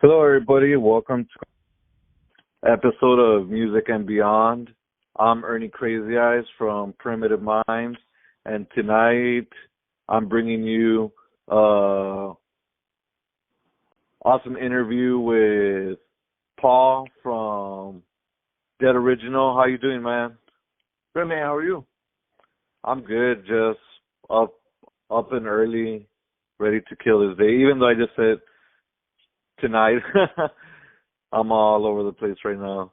Hello, everybody. Welcome to episode of Music and Beyond. I'm Ernie Crazy Eyes from Primitive Minds, and tonight I'm bringing you awesome interview with Paul from Dead Original. How you doing, man? Good, man. How are you? I'm good. Just up and early, ready to kill this day. Even though I just said tonight. I'm all over the place right now.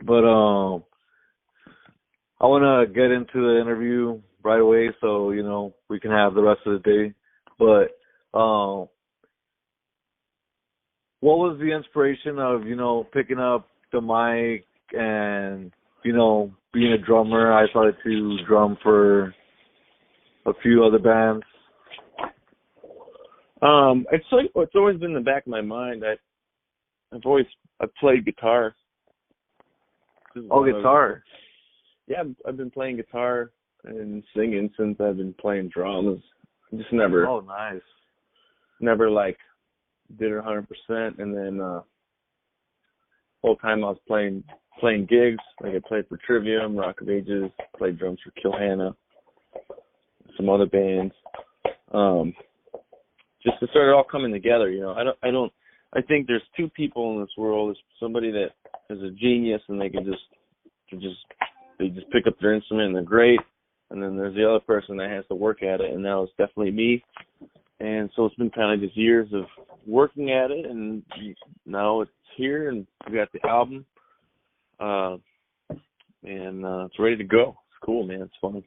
But I want to get into the interview right away so, we can have the rest of the day. But what was the inspiration of, picking up the mic and, being a drummer? I started to drum for a few other bands. It's always been in the back of my mind. I've played guitar. Oh, guitar. Yeah, I've been playing guitar and singing since I've been playing drums. I just never. Oh, nice. Never did it 100%, and then whole time I was playing gigs. I played for Trivium, Rock of Ages, played drums for Kill Hannah, some other bands. Just to start it all coming together, I think there's two people in this world. There's somebody that is a genius and they just pick up their instrument and they're great. And then there's the other person that has to work at it, and that was definitely me. And so it's been kind of just years of working at it, and now it's here, and we got the album, and it's ready to go. It's cool, man. It's fun.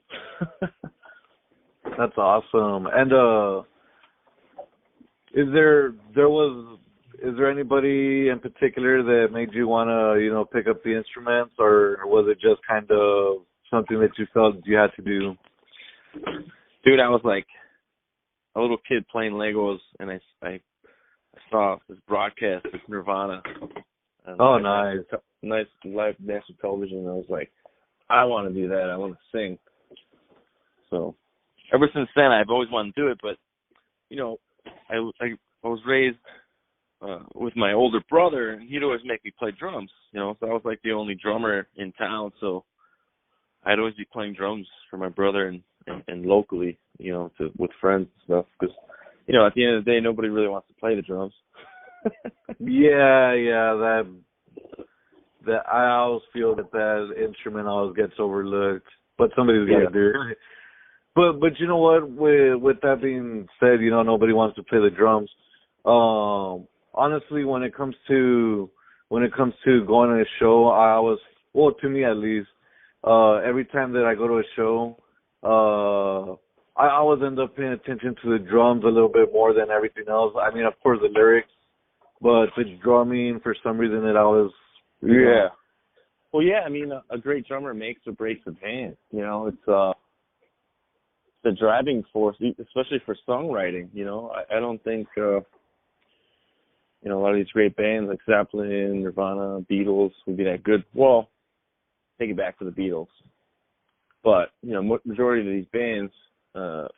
That's awesome. And is there anybody in particular that made you want to, pick up the instruments, or was it just kind of something that you felt you had to do? Dude, I was like a little kid playing Legos, and I saw this broadcast with Nirvana. Oh, nice. Nice live national television, and I was like, I want to do that. I want to sing. So ever since then, I've always wanted to do it, but, I was raised with my older brother, and he'd always make me play drums, so I was like the only drummer in town, so I'd always be playing drums for my brother and locally, with friends and stuff, because, at the end of the day, nobody really wants to play the drums. yeah, that I always feel that instrument always gets overlooked, but somebody's got to do it. But you know what? With that being said, nobody wants to play the drums. Honestly, when it comes to going to a show, to me at least, every time that I go to a show, I always end up paying attention to the drums a little bit more than everything else. I mean, of course, the lyrics, but the drumming, for some reason, it always. Yeah. Well, yeah. I mean, a great drummer makes or breaks a band. It's the driving force, especially for songwriting. I don't think a lot of these great bands like Zeppelin, Nirvana, Beatles would be that good. Well, take it back to the Beatles, but majority of these bands that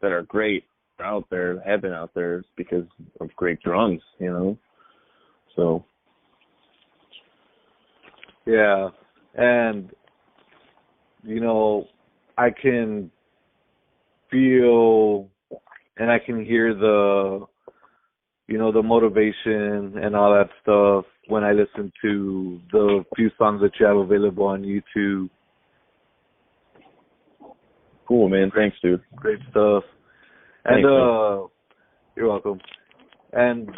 are great are out there, have been out there, because of great drums. So yeah, and I can feel and I can hear the the motivation and all that stuff when I listen to the few songs that you have available on YouTube. Cool, man. Thanks, dude. Great stuff. And Thanks, you're welcome. And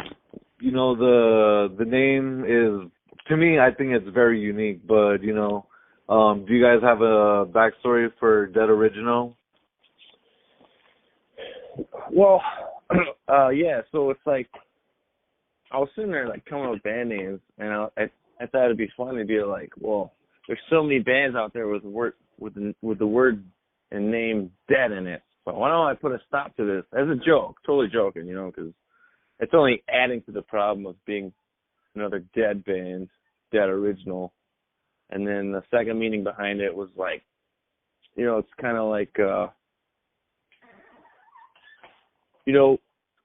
the name is, to me, I think it's very unique, but do you guys have a backstory for Dead Original? Well, yeah, so it's like, I was sitting there coming up with band names, and I thought it'd be fun to be like, well, there's so many bands out there with the word and name Dead in it, so why don't I put a stop to this as a joke, totally joking, because it's only adding to the problem of being another Dead band, Dead Original. And then the second meaning behind it was it's kind of like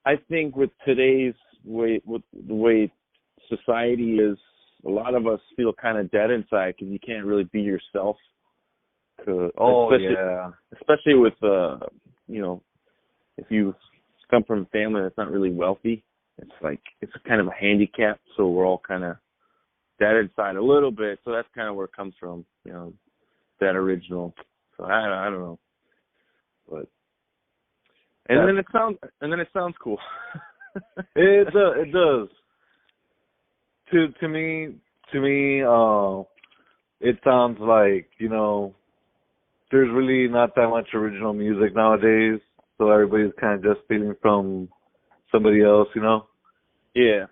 I think with today's with the way society is, a lot of us feel kind of dead inside because you can't really be yourself. Especially with if you come from a family that's not really wealthy, it's like it's kind of a handicap. So we're all kind of dead inside a little bit. So that's kind of where it comes from, that original. So I don't know, but then it sounds cool. It does. To me, it sounds like there's really not that much original music nowadays. So everybody's kind of just stealing from somebody else, Yeah.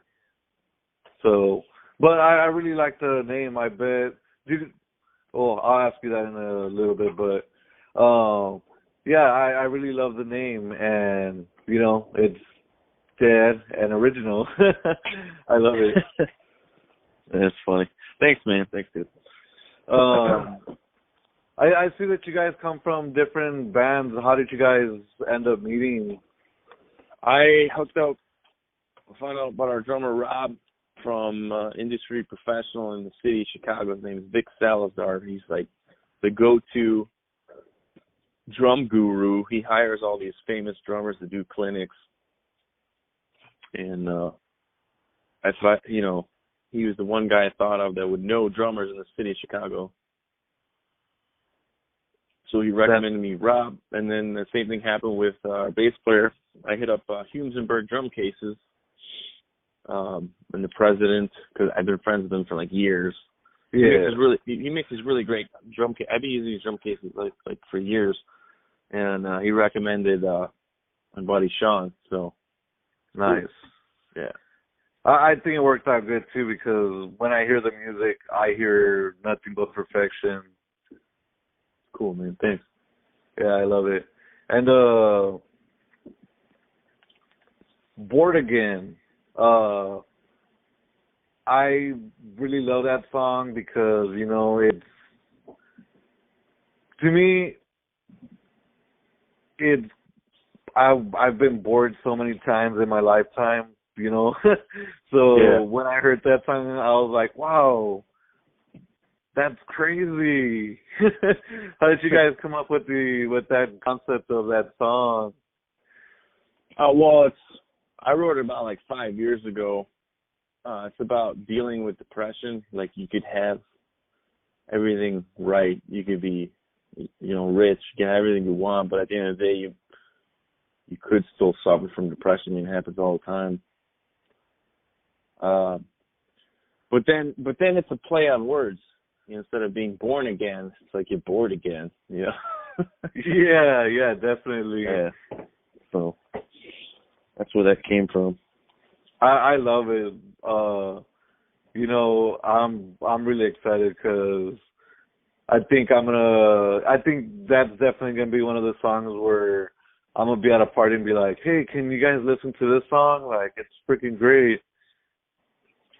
So, but I really like the name. I bet. I'll ask you that in a little bit, but yeah, I really love the name, and it's dead and original. I love it. That's funny. Thanks, man. Thanks, dude. I see that you guys come from different bands. How did you guys end up meeting? I found out about our drummer Rob from Industry Professional in the city of Chicago. His name is Vic Salazar. He's like the go-to drum guru. He hires all these famous drummers to do clinics, and that's why he was the one guy I thought of that would know drummers in the city of Chicago. So he recommended me Rob, and then the same thing happened with our bass player. I hit up Humenberg Drum Cases, and the president, because I've been friends with him for like years. Yeah, he makes these really great drum cases. I've been using these drum cases like for years, and he recommended my buddy Sean. So nice. Yeah, I think it worked out good too, because when I hear the music, I hear nothing but perfection. Cool, man. Thanks. Yeah, I love it. And Bored Again. I really love that song because, it's, to me, it's, I've been bored so many times in my lifetime, So yeah. When I heard that song, I was like, wow, that's crazy. How did you guys come up with that concept of that song? Well, I wrote it about like 5 years ago. It's about dealing with depression. Like, you could have everything right. You could be, rich, get everything you want, but at the end of the day, you could still suffer from depression. It happens all the time. But then it's a play on words. Instead of being born again, it's like you're bored again. Yeah. Yeah, definitely. Yeah. So that's where that came from. I love it. I'm really excited because I think that's definitely gonna be one of the songs where I'm gonna be at a party and be like, hey, can you guys listen to this song? Like, it's freaking great.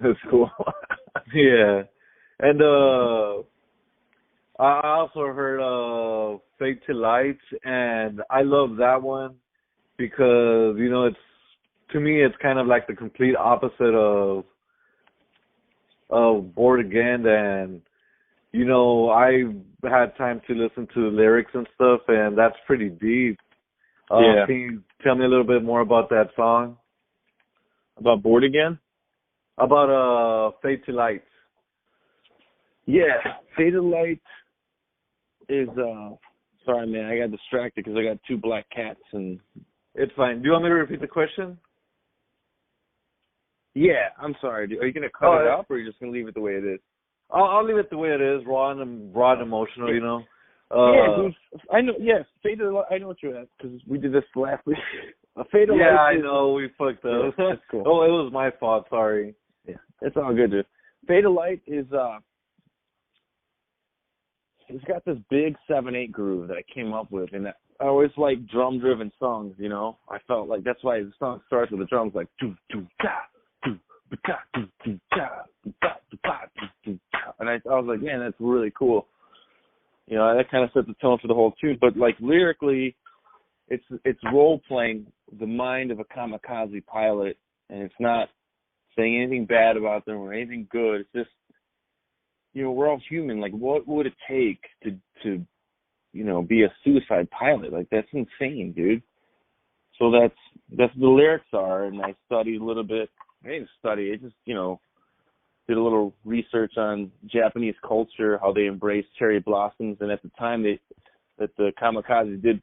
That's cool. Yeah. And I also heard Fade to Light, and I love that one because, it's, to me, it's kind of like the complete opposite of Bored Again. And, I had time to listen to the lyrics and stuff, and that's pretty deep. Yeah. Can you tell me a little bit more about that song? About Bored Again? About Fade to Light. Yeah, Fade to Light is sorry, man, I got distracted because I got two black cats and it's fine. Do you want me to repeat the question? Yeah, I'm sorry. Are you gonna cut it up, or are you just gonna leave it the way it is? I'll leave it the way it is, raw and emotional. Yeah, dude, I know. Yeah, Fade to Light. I know what you're at because we did this last week. Fade to Light. Yeah, I know we fucked up. Yeah, that's cool. Oh, it was my fault. Sorry. Yeah, it's all good, dude. Fade to Light is it's got this big 7/8 groove that I came up with, and I always like drum-driven songs. I felt like that's why the song starts with the drums like do do da do da do do da da da do da, and I was like, man, that's really cool. That kind of set the tone for the whole tune. But like lyrically, it's role playing the mind of a kamikaze pilot, and it's not saying anything bad about them or anything good. It's just, we're all human. Like, what would it take to be a suicide pilot? Like, that's insane, dude. So that's the lyrics are, and I studied a little bit. I didn't study. I just, did a little research on Japanese culture, how they embrace cherry blossoms, and at the time that the kamikaze did,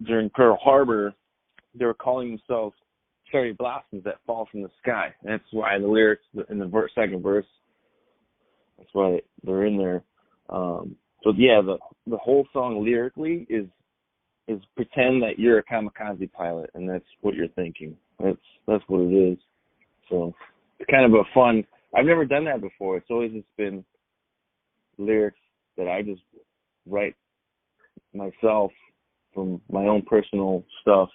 during Pearl Harbor, they were calling themselves cherry blossoms that fall from the sky. And that's why the lyrics in the second verse, that's why they're in there. So yeah, the whole song lyrically is pretend that you're a kamikaze pilot, and that's what you're thinking. That's what it is. So it's kind of a fun. I've never done that before. It's always just been lyrics that I just write myself from my own personal stuff.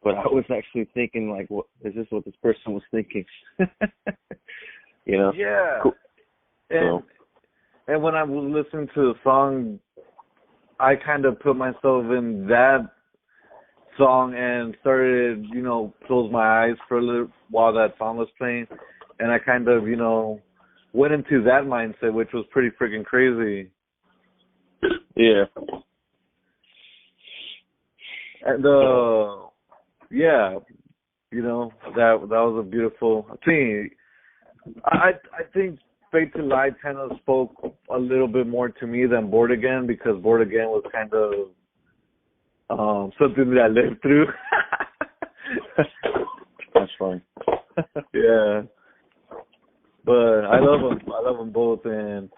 But I was actually thinking, like, what is this? What this person was thinking? Yeah. Cool. And when I was listening to the song, I kind of put myself in that song and started, close my eyes for a little while that song was playing, and I kind of, went into that mindset, which was pretty freaking crazy. Yeah. And yeah, that was a beautiful thing. I think Fade to Lie kind of spoke a little bit more to me than Bored Again, because Bored Again was kind of something that I lived through. That's fine. Yeah, but I love them both, and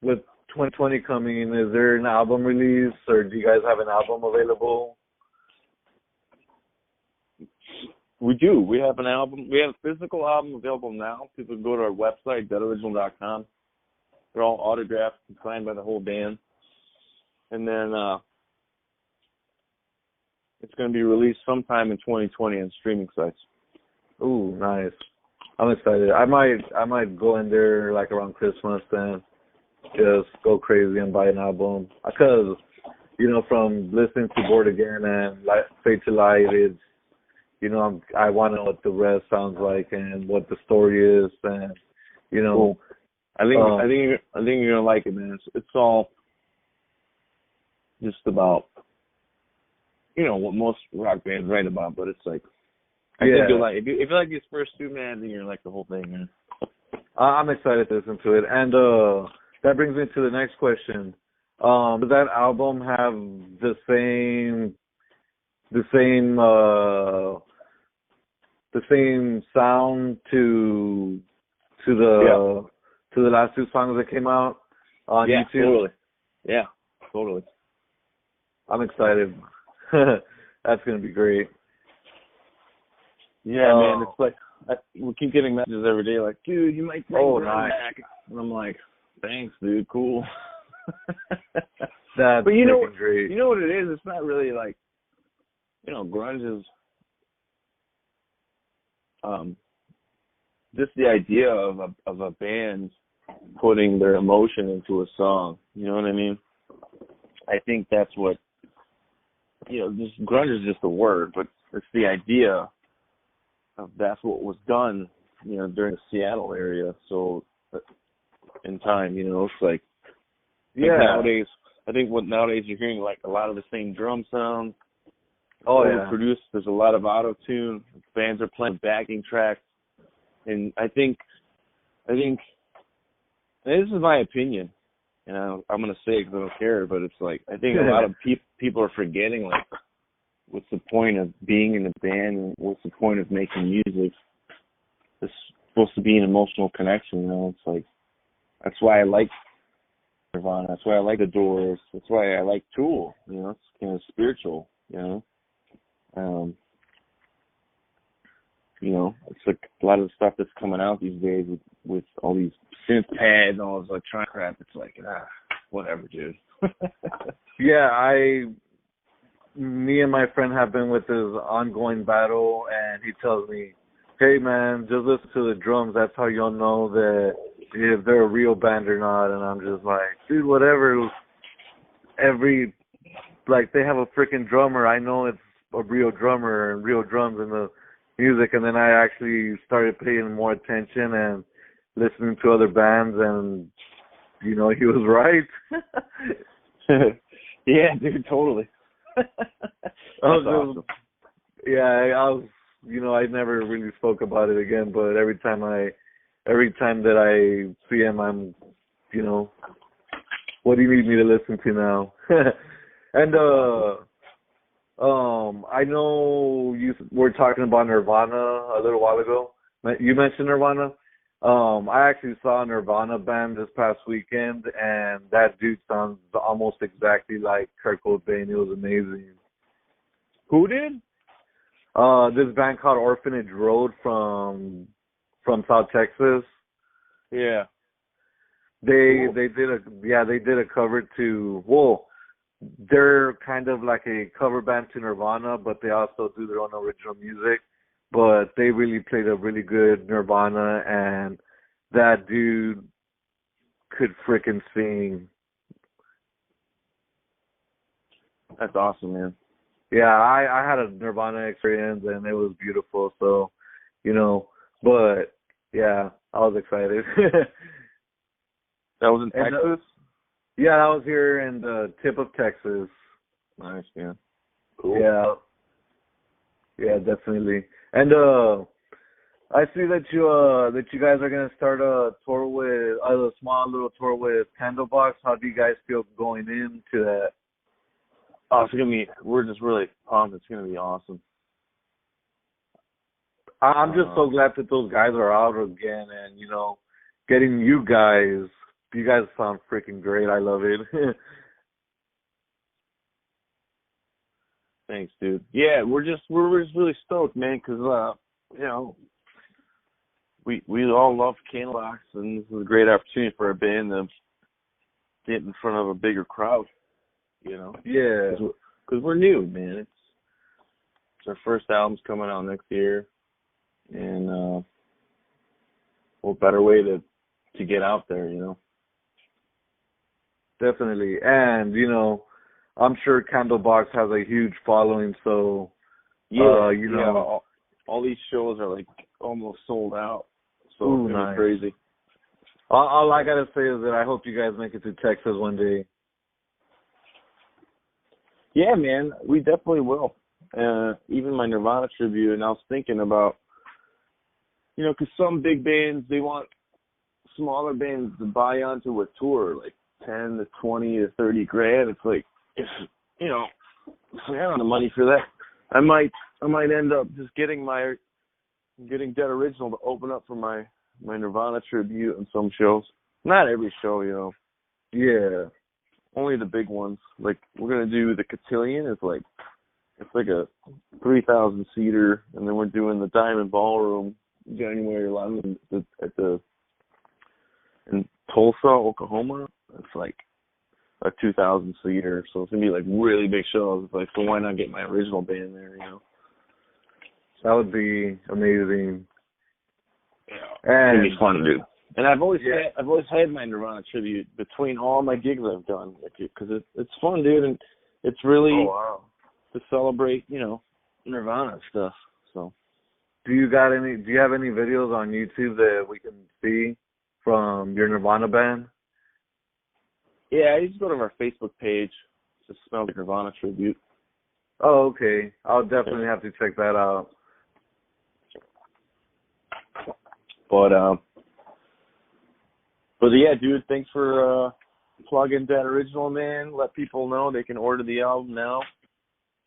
with 2020 coming in, is there an album release, or do you guys have an album available? We do. We have an album. We have a physical album available now. People can go to our website, deadoriginal.com. They're all autographed and signed by the whole band. And then it's going to be released sometime in 2020 on streaming sites. Ooh, nice. I'm excited. I might go in there like around Christmas and just go crazy and buy an album. Because, from listening to Bored Again and Fade to Lie, it's, I want to know what the rest sounds like and what the story is, and Cool. I think you're gonna like it, man. It's all just about what most rock bands write about, but it's like I think you'll like if you like these first two, man, then you're gonna like the whole thing, man. I'm excited to listen to it, and that brings me to the next question. Does that album have the same sound to the last two songs that came out on YouTube? Totally. Yeah, totally. I'm excited. That's gonna be great. Yeah, man. It's like we keep getting messages every day, like, dude, you might bring nice. back, and I'm like, thanks, dude. Cool. That's but great. You know what it is? It's not really like, grunge is just the idea of a band putting their emotion into a song. You know what I mean? I think that's what, just grunge is just a word, but it's the idea of that's what was done, during the Seattle area. So in time, it's like, nowadays, I think nowadays you're hearing like a lot of the same drum sounds. Produced. There's a lot of auto-tune. Bands are playing backing tracks. And I think, and this is my opinion, and I'm going to say it because I don't care, but it's like, I think a lot of people are forgetting, like, what's the point of being in a band, and what's the point of making music? It's supposed to be an emotional connection, It's like, that's why I like Nirvana. That's why I like The Doors. That's why I like Tool. It's kind of spiritual, it's like a lot of the stuff that's coming out these days with all these synth pads and all this electronic crap. It's like, whatever, dude. Yeah, me and my friend have been with this ongoing battle, and he tells me, hey, man, just listen to the drums. That's how you'll know that if they're a real band or not, and I'm just like, dude, whatever. Like, they have a freaking drummer. I know it's a real drummer and real drums in the music, and then I actually started paying more attention and listening to other bands, and, you know, he was right. Yeah, dude, totally. That's awesome. Yeah, I was, you know, I never really spoke about it again, but every time that I see him, I'm, you know, what do you need me to listen to now? And I know you were talking about Nirvana a little while ago. You mentioned Nirvana. I actually saw a Nirvana band this past weekend, and that dude sounds almost exactly like Kurt Cobain. It was amazing. Who did? This band called Orphanage Road from South Texas. Yeah. They did a cover to, well, they're kind of like a cover band to Nirvana, but they also do their own original music. But they really played a really good Nirvana, and that dude could frickin' sing. That's awesome, man. Yeah, I had a Nirvana experience, and it was beautiful. So, you know, but yeah, I was excited. That was in Texas? Yeah, that was here in the tip of Texas. Nice, man. Cool. Yeah, definitely. And I see that you guys are gonna start a tour with a small little tour with Candlebox. How do you guys feel going into that? Oh, we're just really pumped. It's gonna be awesome. I'm just so glad that those guys are out again, and, you know, getting you guys sound freaking great. I love it. Thanks, dude. Yeah, we're just really stoked, man, because you know, we all love Candlebox, and this is a great opportunity for our band to get in front of a bigger crowd. You know. Yeah. Because we're new, man. It's our first album's coming out next year, and what better way to get out there, you know. Definitely. And, you know, I'm sure Candlebox has a huge following, so you know, all these shows are like almost sold out. So ooh, it's nice. Crazy. All I gotta say is that I hope you guys make it to Texas one day. Yeah, man, we definitely will. Even my Nirvana tribute, and I was thinking about, you know, because some big bands, they want smaller bands to buy onto a tour, like 10 to 20 to 30 grand. It's like, if, you know, if I don't have the money for that, I might end up just getting Dead Original to open up for my Nirvana tribute on some shows. Not every show, you know. Yeah. Only the big ones. Like, we're gonna do the Cotillion. It's like a 3,000 seater, and then we're doing the Diamond Ballroom January 11th in Tulsa, Oklahoma. It's like a 2,000 seater, so it's gonna be like really big shows. It's like, so why not get my original band there? You know. That would be amazing. Yeah, and it'd be fun to do. And I've always had my Nirvana tribute between all my gigs I've done, because it's fun, dude, and it's really to celebrate, you know, Nirvana stuff. So, do you have any videos on YouTube that we can see from your Nirvana band? Yeah, you just go to our Facebook page. Just spell the Nirvana tribute. Oh, okay. I'll definitely have to check that out. But yeah, dude, thanks for plugging Dead Original, man. Let people know they can order the album now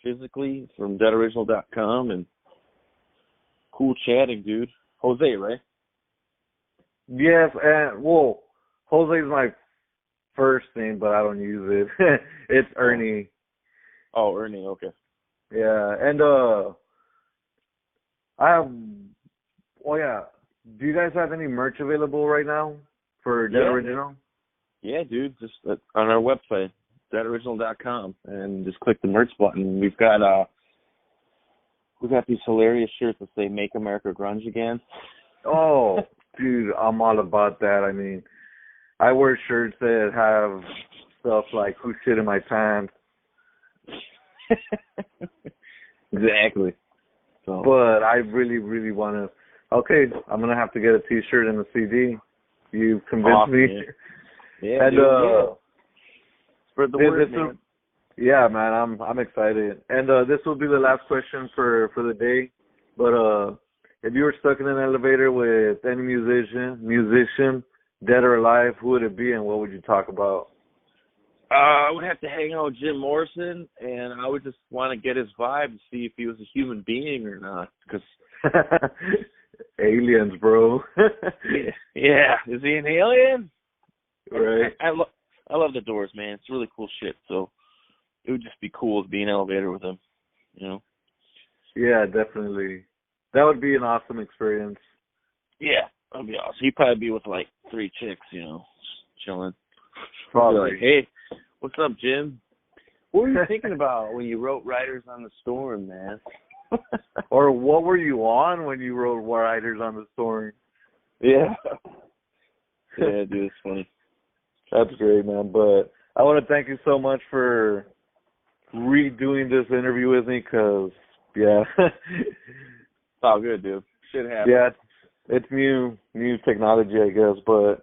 physically from deadoriginal.com, and cool chatting, dude. Jose, right? Yes, and well, Jose's my first name, but I don't use it. It's Ernie. Oh, Ernie, okay. Yeah, and do you guys have any merch available right now for Dead Original? Yeah, dude, just on our website, deadoriginal.com, and just click the merch button. We've got these hilarious shirts that say "Make America Grunge Again." Oh, Dude, I'm all about that. I mean, I wear shirts that have stuff like "Who shit in my pants?" Exactly. So. But I really, really want to. Okay, I'm gonna have to get a T-shirt and a CD. You convinced me. Yeah, and dude, spread the word, man. Yeah, man, I'm excited. And this will be the last question for the day. But if you were stuck in an elevator with any musician, dead or alive, who would it be, and what would you talk about? I would have to hang out with Jim Morrison, and I would just want to get his vibe to see if he was a human being or not. Cause aliens, bro. yeah, is he an alien? Right. I love the Doors, man. It's really cool shit. So it would just be cool to be in an elevator with him. You know? Yeah, definitely. That would be an awesome experience. Yeah, that'd be awesome. He'd probably be with like 3 chicks, you know, just chilling. Probably. Like, hey, what's up, Jim? What were you thinking about when you wrote Riders on the Storm, man? Or what were you on when you wrote Riders on the Storm? Yeah. Yeah, dude, it's funny. That's great, man. But I want to thank you so much for redoing this interview with me, because, yeah. It's all good, dude. Shit happens. Yeah, it's new technology, I guess. But,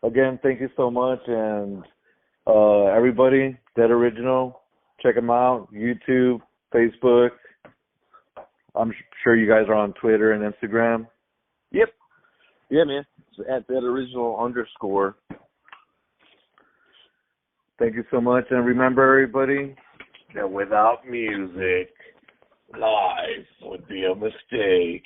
again, thank you so much. And everybody, Dead Original, check them out. YouTube, Facebook. I'm sure you guys are on Twitter and Instagram. Yep. Yeah, man. It's at Dead Original _. Thank you so much. And remember, everybody, that without music, life would be a mistake.